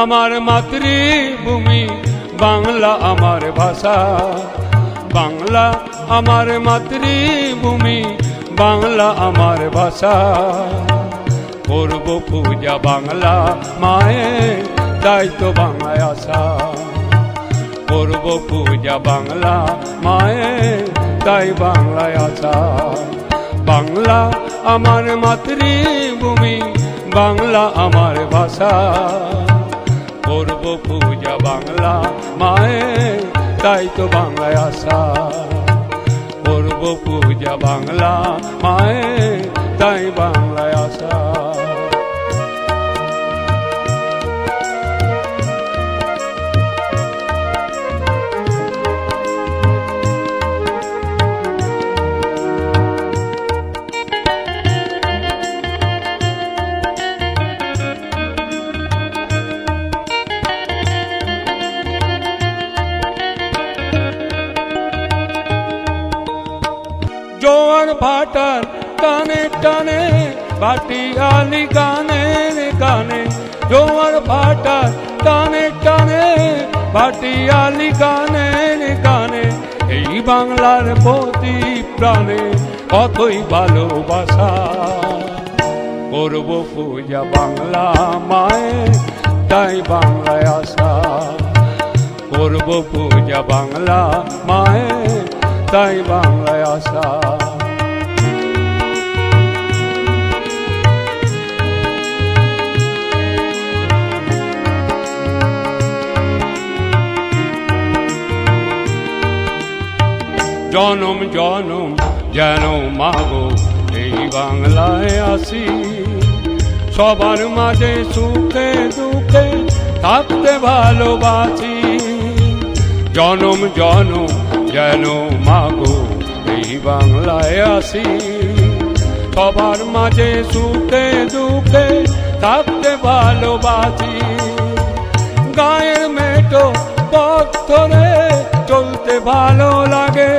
আমার মাতৃভূমি বাংলা আমার ভাষা, বাংলা আমার মাতৃভূমি বাংলা আমার ভাষা। করব পূজা বাংলা মায়ের, তাই তো বাংলায় আসা। করব পূজা বাংলা মায়ের, তাই বাংলায় আসা। বাংলা আমার মাতৃভূমি বাংলা আমার ভাষা। করব পূজা বাংলা মায়ের, তাই তো বাংলায় আসা। করব পূজা বাংলা মায়ের, তাই বাংলায় আসা। জোয়ার ভাটার টানে টানে ভাটিয়ালি গানে গানে। জোয়ার ভাটার টানে টানে ভাটিয়ালি গানে গানে। এই বাংলার প্রতি প্রাণে কতই ভালোবাসা। করব পূজা বাংলা মায়ের, তাই বাংলায় আসা। করব পূজা বাংলা মায়ের, তাই বাংলায় আসা। জনম জনম যেন মাগো এই বাংলায় আসি। সবার মাঝে সুখে দুঃখে থাকতে ভালোবাসি। জনম জনম যেন মাগো এই বাংলায় আসি। সবার মাঝে সুখে দুঃখে থাকতে ভালোবাসি। গায়ের মেটো পথ ধরে চলতে ভালো লাগে।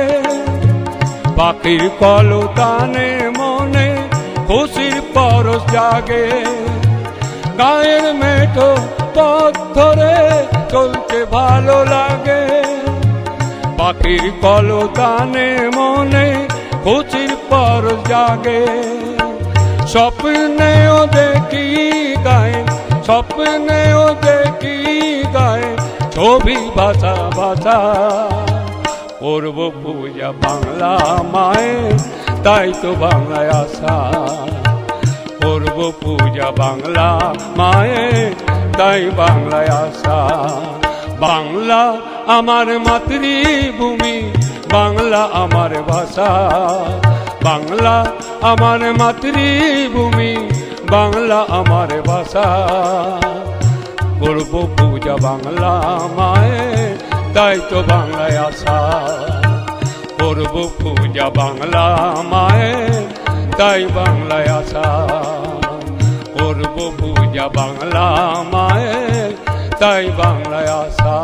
পাখির কলতানে মনে খুশির পরশ জাগে। গায়ের মেটো পথ ধরে চলতে ভালো লাগে। পাখির কলতানে মনে খুশির পরশ জাগে। স্বপ্নেও দেখি গায়ে, স্বপ্নেও দেখি গায়ে ছবি ভাষা ভাষা। করব পূজা বাংলা মায়ের, তাই তো বাংলায় আসা। করব পূজা বাংলা মায়ের, তাই বাংলায় আসা। বাংলা আমার মাতৃভূমি বাংলা আমার ভাষা। বাংলা আমার মাতৃভূমি বাংলা আমার ভাষা। করব পূজা বাংলা মায়ের, তাই তো বাংলায় আসা। করব পূজা বাংলা মায়ের, তাই বাংলায় আসা। করব পূজা বাংলা মায়ের, তাই বাংলায় আসা।